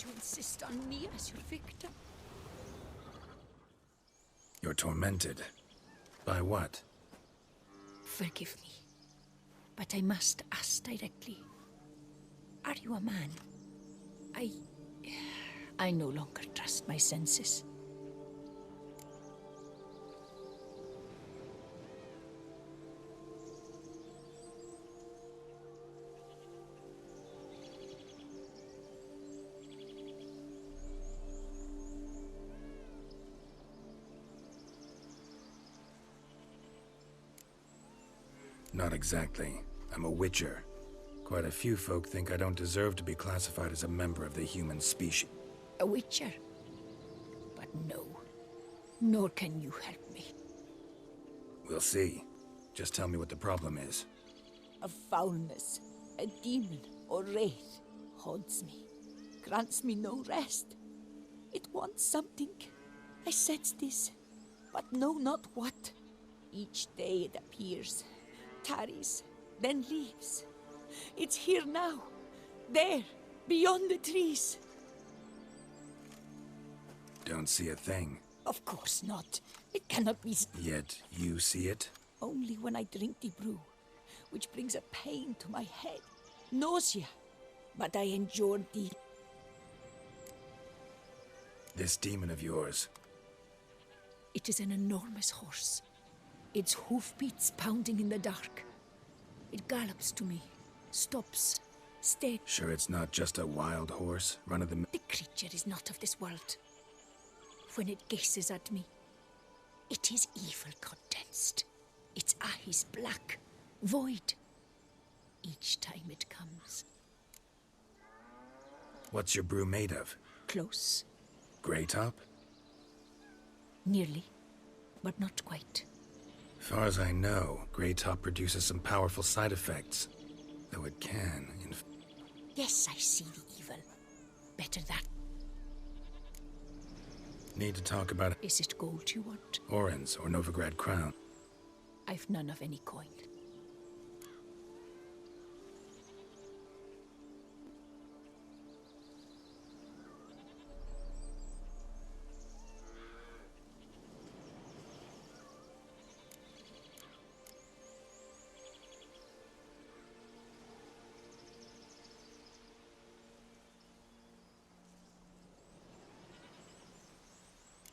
you insist on me as your victim? You're tormented. By what? Forgive me, but I must ask directly. Are you a man? I no longer trust my senses. Not exactly. I'm a witcher. Quite a few folk think I don't deserve to be classified as a member of the human species. A witcher? But no, nor can you help me. We'll see. Just tell me what the problem is. A foulness, a demon or wraith haunts me, grants me no rest. It wants something. I sense this, but know not what. Each day it appears, tarries, then leaves. It's here now, there, beyond the trees. Don't see a thing. Of course not. It cannot be. Yet you see it? Only when I drink the brew, which brings a pain to my head, nausea. But I endure the... This demon of yours. It is an enormous horse. Its hoofbeats pounding in the dark. It gallops to me, stops, stays. Sure it's not just a wild horse, run-of-the-mill? The creature is not of this world. When it gazes at me, it is evil condensed. Its eyes black, void. Each time it comes. What's your brew made of? Close. Grey top? Nearly, but not quite. Far as I know, Grey top produces some powerful side effects. Though it can, Yes, I see the evil. Better that. Need to talk about it. Is it gold you want? Oran's or Novigrad crown. I've none of any coin.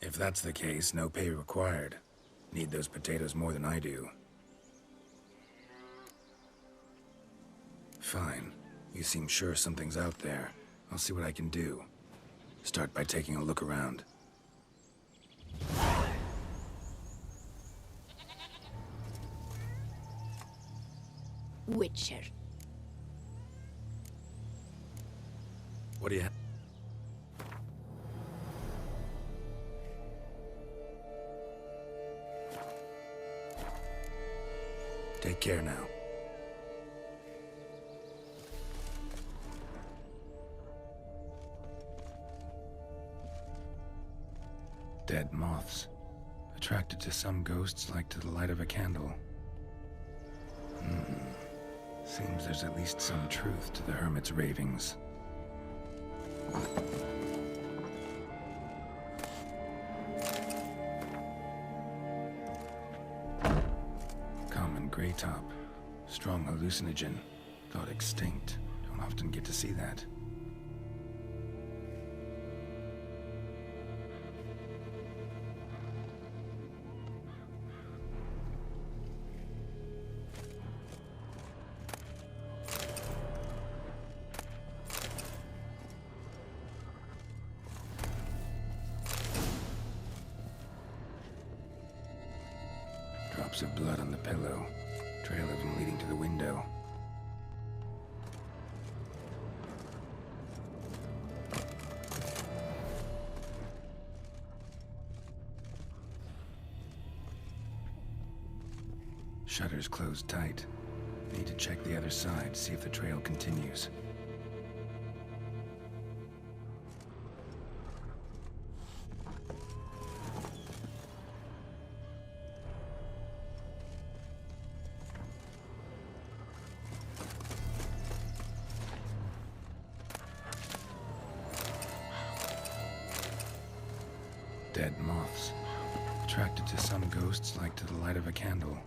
If that's the case, no pay required. Need those potatoes more than I do. Fine. You seem sure something's out there. I'll see what I can do. Start by taking a look around. Witcher. What do you have? Take care now. Dead moths. Attracted to some ghosts like to the light of a candle. Seems there's at least some truth to the hermit's ravings. Grey top. Strong hallucinogen. Thought extinct. Don't often get to see that. Drops of blood on the pillow. Trail of them leading to the window. Shutters closed tight. Need to check the other side, see if the trail continues. Dead moths. Attracted to some ghosts like to the light of a candle.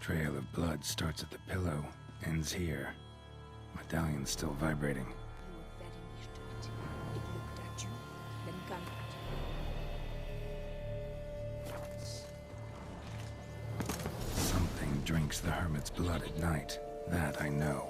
Trail of blood starts at the pillow, ends here. Medallion's still vibrating. You were very near to it. It looked at you, then galloped. Something drinks the hermit's blood at night. That I know.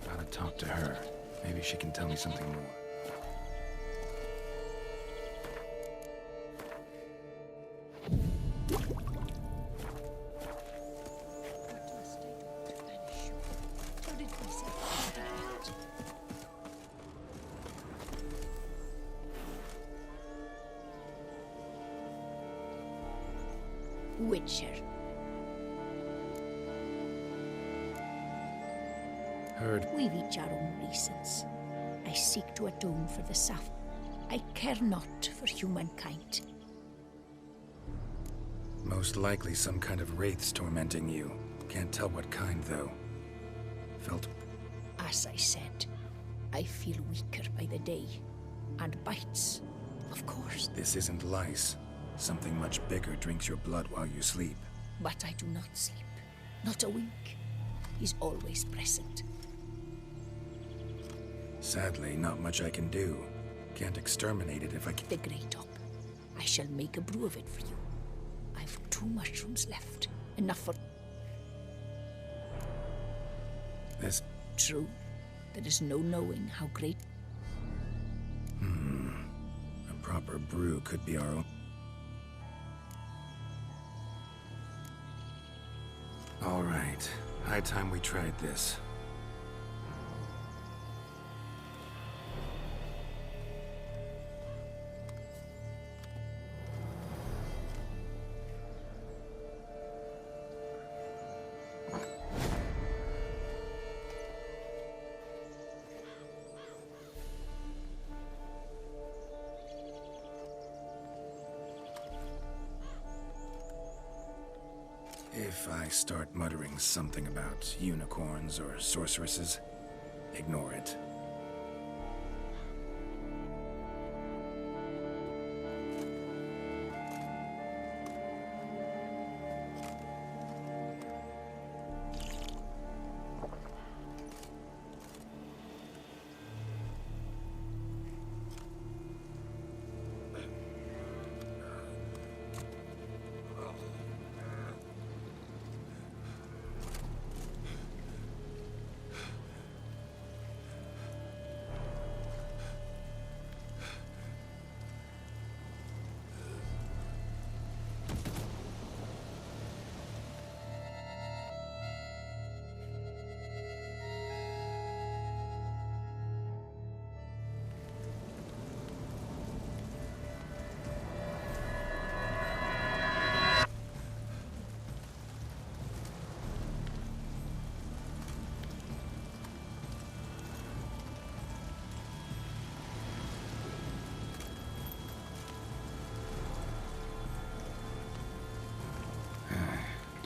Gotta talk to her. Maybe she can tell me something more. What must I do to banish you? To rid myself of the hurt? Witcher. Heard. We've each our own reasons. I seek to atone for the Saf. I care not for humankind. Most likely some kind of wraiths tormenting you. Can't tell what kind, though. Felt... As I said, I feel weaker by the day. And bites, of course. This isn't lice. Something much bigger drinks your blood while you sleep. But I do not sleep. Not a wink. He's always present. Sadly, not much I can do. Can't exterminate it if I can... The Great Op. I shall make a brew of it for you. I've 2 mushrooms left. Enough for... This... True. There is no knowing how great... A proper brew could be our own... All right. High time we tried this. If I start muttering something about unicorns or sorceresses, ignore it.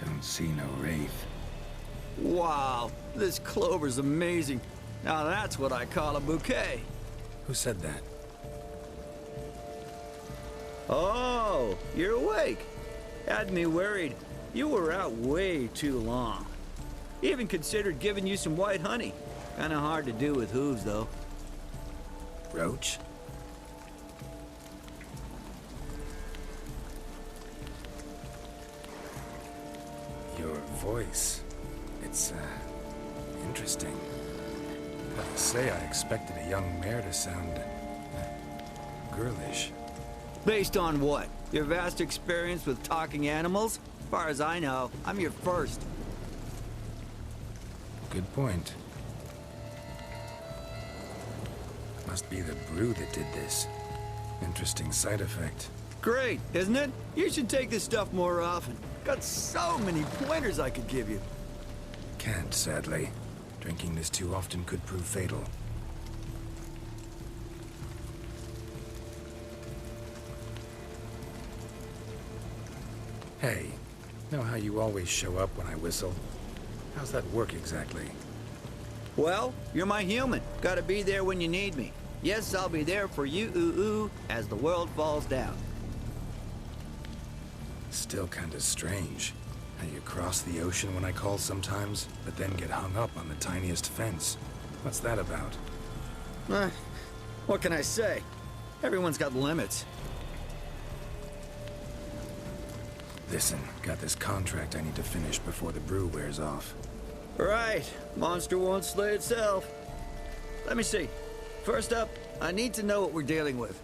Don't see no wraith. Wow, this clover's amazing. Now that's what I call a bouquet. Who said that? Oh, you're awake. Had me worried. You were out way too long. Even considered giving you some white honey. Kinda hard to do with hooves, though. Roach? Your voice. It's, interesting. But to say I expected a young mare to sound... girlish. Based on what? Your vast experience with talking animals? As far as I know, I'm your first. Good point. Must be the brew that did this. Interesting side effect. Great, isn't it? You should take this stuff more often. Got so many pointers I could give you. Can't, sadly. Drinking this too often could prove fatal. Hey, know how you always show up when I whistle? How's that work exactly? Well, you're my human. Gotta be there when you need me. Yes, I'll be there for you, ooh, as the world falls down. Still kinda strange. How you cross the ocean when I call sometimes, but then get hung up on the tiniest fence. What's that about? What can I say? Everyone's got limits. Listen, got this contract I need to finish before the brew wears off. Right. Monster won't slay itself. Let me see. First up, I need to know what we're dealing with.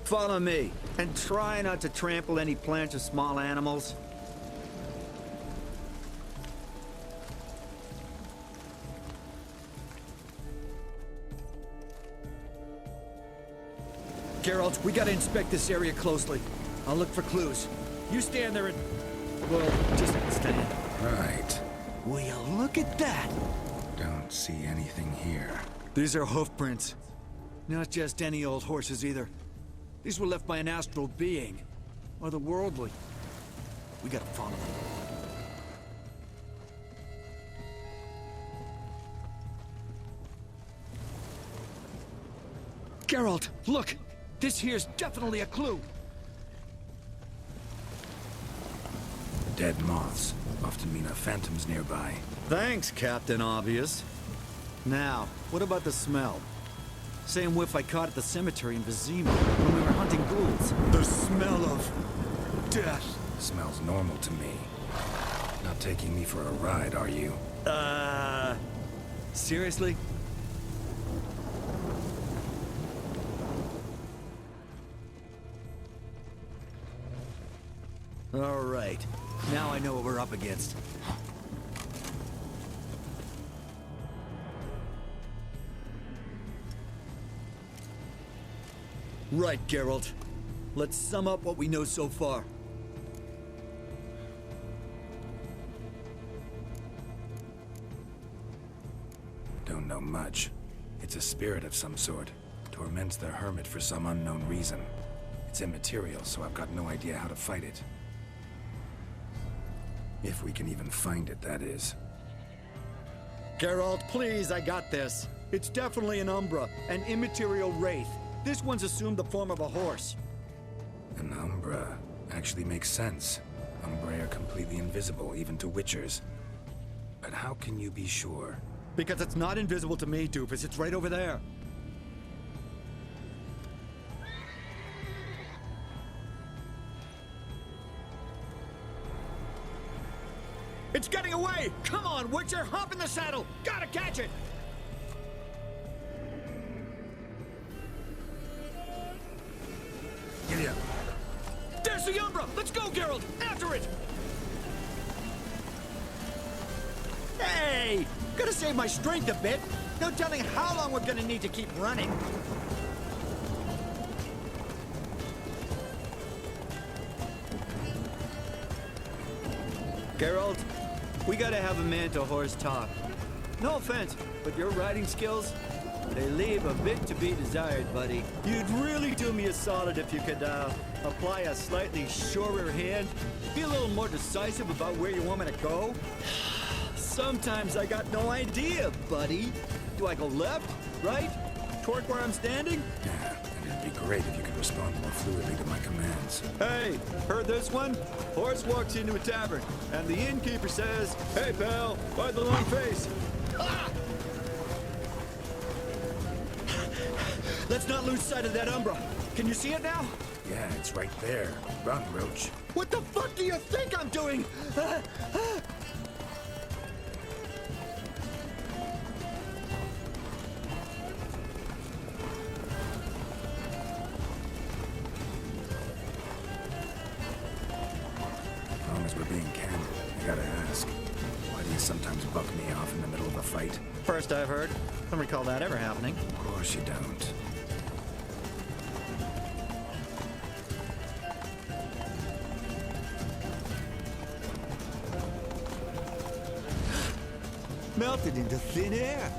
Follow me, and try not to trample any plants or small animals. Geralt, we gotta inspect this area closely. I'll look for clues. You stand there and... well, just stand. Right. Will you look at that? Don't see anything here. These are hoof prints. Not just any old horses either. These were left by an astral being. Otherworldly. We gotta follow them. Geralt, look! This here's definitely a clue! Dead moths often mean a phantom's nearby. Thanks, Captain Obvious. Now, what about the smell? Same whiff I caught at the cemetery in Vizima when we were hunting ghouls. The smell of... death. Smells normal to me. Not taking me for a ride, are you? Seriously? All right. Now I know what we're up against. Right, Geralt. Let's sum up what we know so far. Don't know much. It's a spirit of some sort. Torments the hermit for some unknown reason. It's immaterial, so I've got no idea how to fight it. If we can even find it, that is. Geralt, please, I got this. It's definitely an Umbra, an immaterial wraith. This one's assumed the form of a horse. An Umbra actually makes sense. Umbrae are completely invisible, even to Witchers. But how can you be sure? Because it's not invisible to me, Doofus. It's right over there. It's getting away! Come on, Witcher! Hop in the saddle! Gotta catch it! Giddy up. There's the Umbra! Let's go, Geralt! After it! Hey! Gotta save my strength a bit. No telling how long we're gonna need to keep running. Geralt, we gotta have a man-to-horse talk. No offense, but your riding skills, they leave a bit to be desired, buddy. You'd really do me a solid if you could, apply a slightly surer hand. Be a little more decisive about where you want me to go. Sometimes I got no idea, buddy. Do I go left, right, toward where I'm standing? Yeah, It'd be great if you could respond more fluidly to my commands. Hey, heard this one? Horse walks into a tavern, and the innkeeper says, "Hey, pal, by the long face." Ah! Let's not lose sight of that Umbra. Can you see it now? Yeah, it's right there. Run, Roach. What the fuck do you think I'm doing? As long as we're being candid, I gotta ask. Why do you sometimes buck me off in the middle of a fight? First I've heard. Don't recall that ever happening. Of course you don't. Melted into thin air.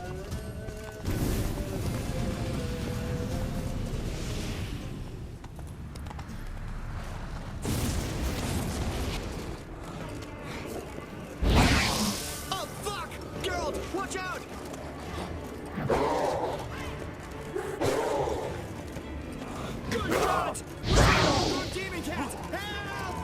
Oh, fuck! Geralt, watch out! Good God! Good demon cats! Help!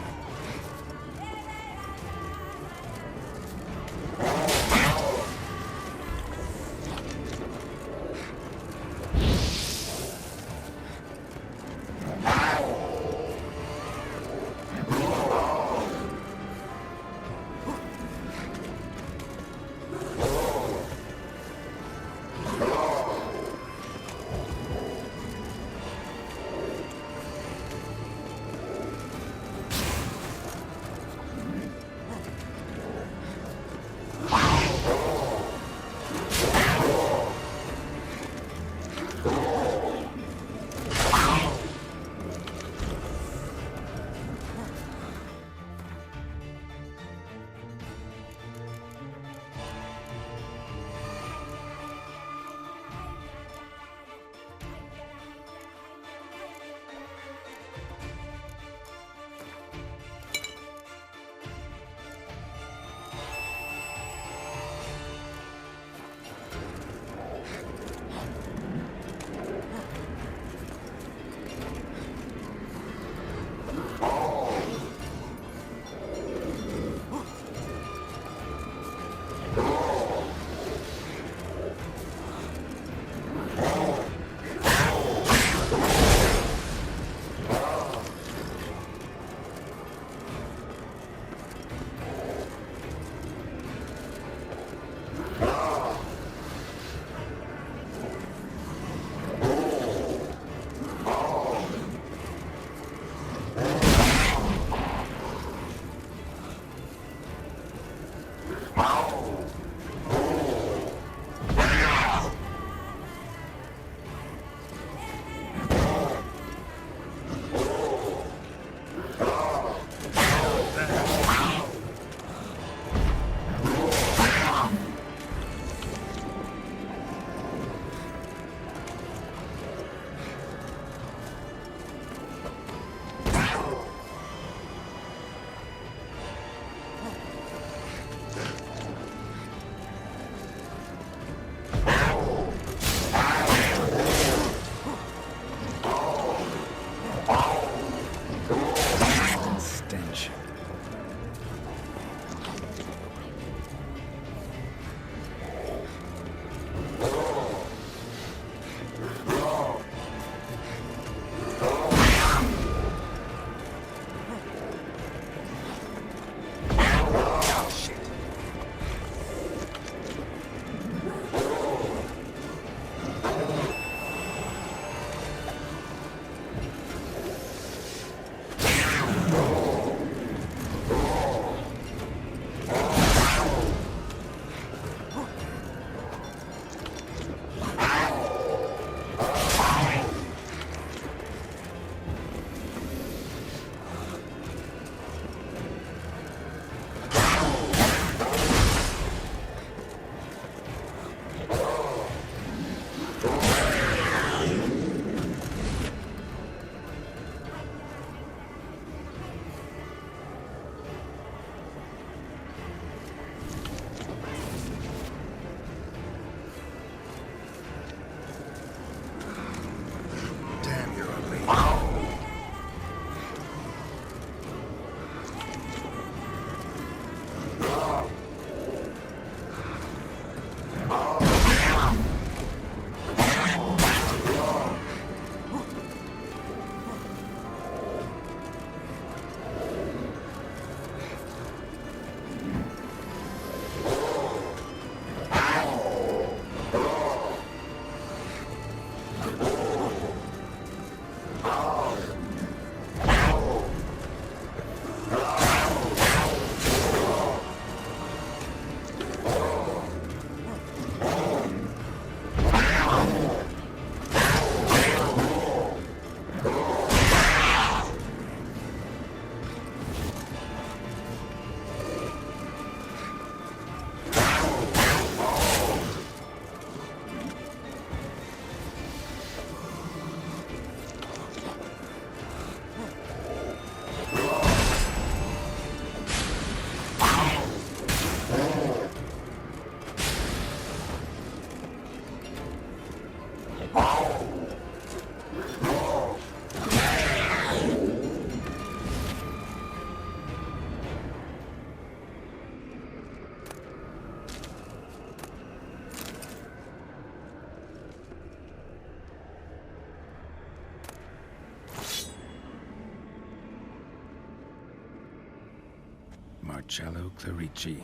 Marcello Clerici.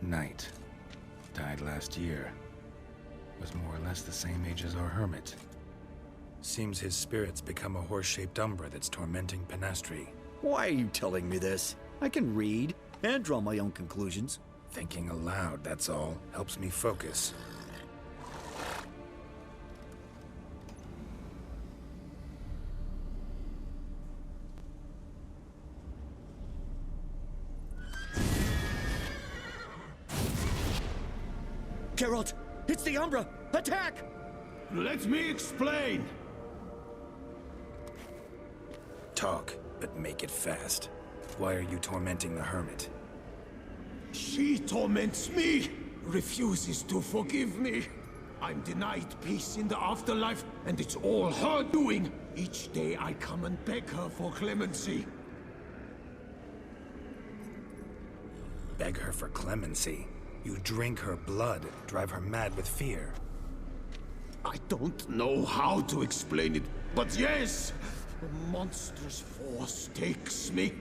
Knight. Died last year. Was more or less the same age as our hermit. Seems his spirit's become a horse-shaped umbra that's tormenting Penastri. Why are you telling me this? I can read and draw my own conclusions. Thinking aloud, that's all. Helps me focus. Geralt! It's the Umbra! Attack! Let me explain! Talk, but make it fast. Why are you tormenting the hermit? She torments me! Refuses to forgive me! I'm denied peace in the afterlife, and it's all her doing! Each day I come and beg her for clemency. Beg her for clemency? You drink her blood, drive her mad with fear. I don't know how to explain it, but yes! A monstrous force takes me.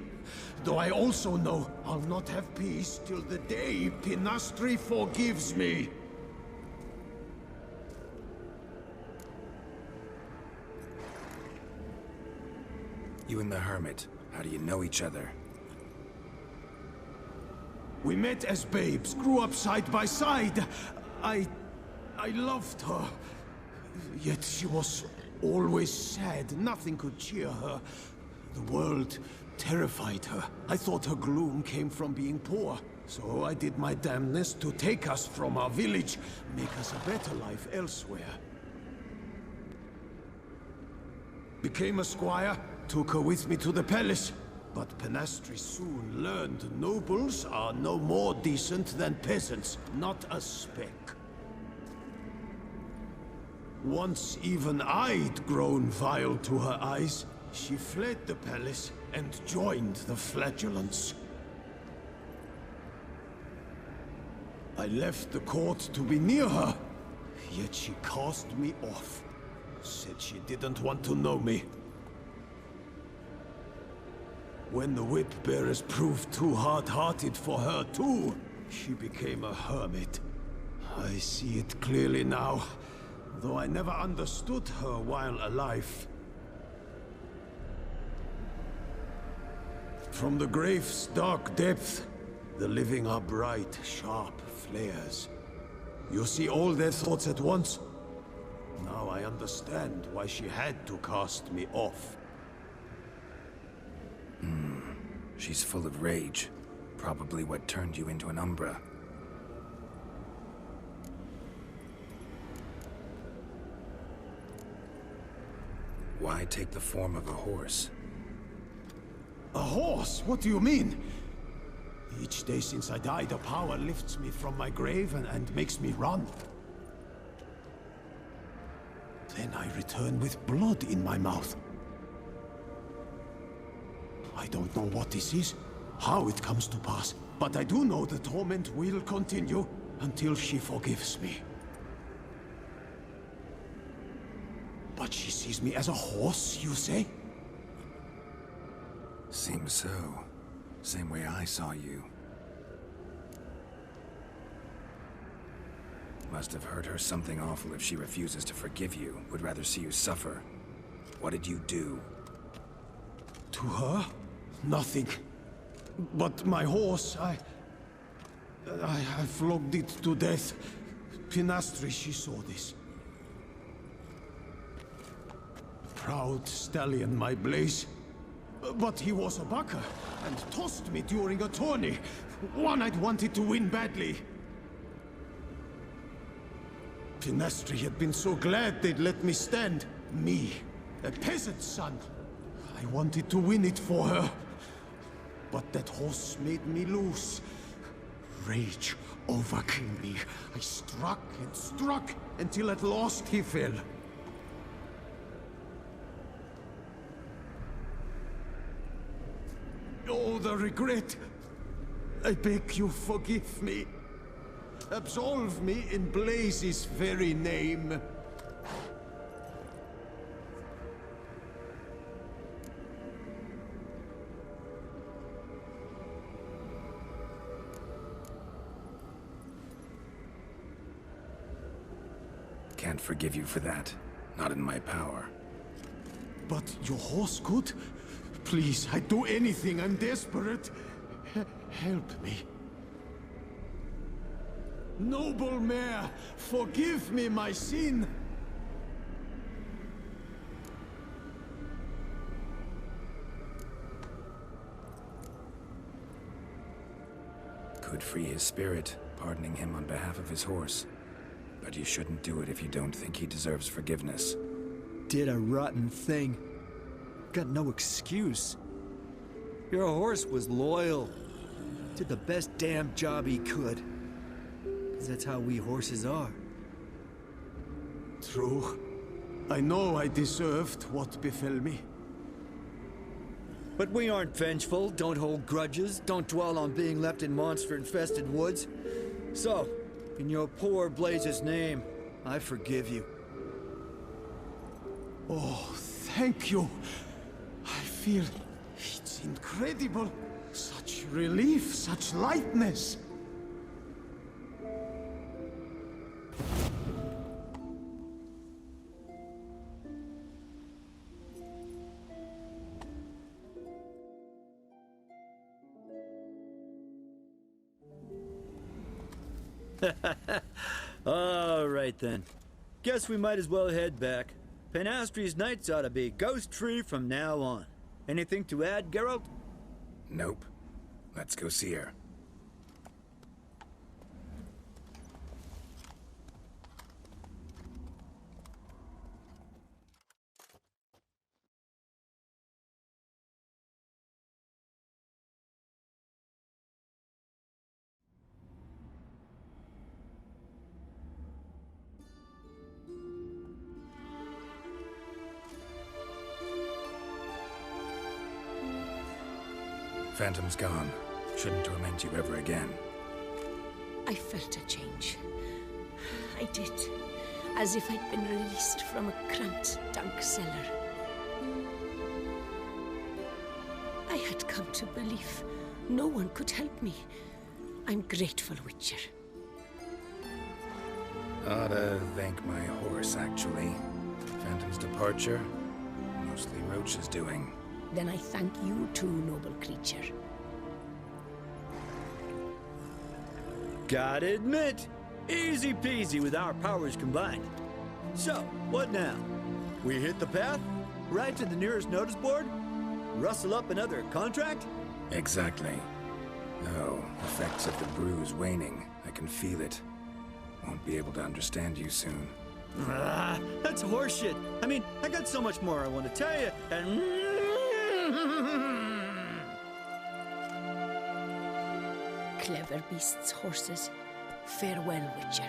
Though I also know I'll not have peace till the day Penastri forgives me. You and the hermit, how do you know each other? We met as babes, grew up side by side. I loved her. Yet she was always sad. Nothing could cheer her. The world terrified her. I thought her gloom came from being poor. So I did my damnedest to take us from our village, make us a better life elsewhere. Became a squire, took her with me to the palace. But Penastri soon learned nobles are no more decent than peasants, not a speck. Once even I'd grown vile to her eyes, she fled the palace and joined the flagellants. I left the court to be near her, yet she cast me off. Said she didn't want to know me. When the whip-bearers proved too hard-hearted for her too, she became a hermit. I see it clearly now, though I never understood her while alive. From the grave's dark depth, the living are bright, sharp flares. You see all their thoughts at once? Now I understand why she had to cast me off. She's full of rage. Probably what turned you into an Umbra. Why take the form of a horse? A horse? What do you mean? Each day since I died, a power lifts me from my grave and makes me run. Then I return with blood in my mouth. I don't know what this is, how it comes to pass, but I do know the torment will continue until she forgives me. But she sees me as a horse, you say? Seems so. Same way I saw you. Must have hurt her something awful if she refuses to forgive you. Would rather see you suffer. What did you do? To her? Nothing. But my horse, I flogged it to death. Penastri, she saw this. Proud stallion, my Blaze. But he was a bucker, and tossed me during a tourney. One I'd wanted to win badly. Penastri had been so glad they'd let me stand. Me, a peasant's son. I wanted to win it for her. But that horse made me lose. Rage overcame me. I struck and struck, until at last he fell. Oh, the regret. I beg you forgive me. Absolve me in Blaze's very name. can't forgive you for that. Not in my power. But your horse could? Please, I'd do anything. I'm desperate. Help me. Noble mare, forgive me my sin. Could free his spirit, pardoning him on behalf of his horse. But you shouldn't do it if you don't think he deserves forgiveness. Did a rotten thing. Got no excuse. Your horse was loyal. Did the best damn job he could. 'Cause that's how we horses are. True. I know I deserved what befell me. But we aren't vengeful, don't hold grudges, don't dwell on being left in monster-infested woods. So, in your poor Blaze's name, I forgive you. Oh, thank you. I feel it's incredible. Such relief, such lightness. All right then. Guess we might as well head back. Penastri's nights ought to be ghost-free from now on. Anything to add, Geralt? Nope. Let's go see her. Phantom's gone. Shouldn't torment you ever again. I felt a change. I did. As if I'd been released from a cramped, dank cellar. I had come to believe no one could help me. I'm grateful, Witcher. Ought to thank my horse, actually. Phantom's departure, mostly Roach's doing. Then I thank you too, noble creature. Gotta admit, easy peasy with our powers combined. So, what now? We hit the path? Right to the nearest notice board? Rustle up another contract? Exactly. Oh, effects of the bruise waning. I can feel it. Won't be able to understand you soon. Ah, that's horseshit. I mean, I got so much more I want to tell you, and... Clever beasts, horses. Farewell, Witcher.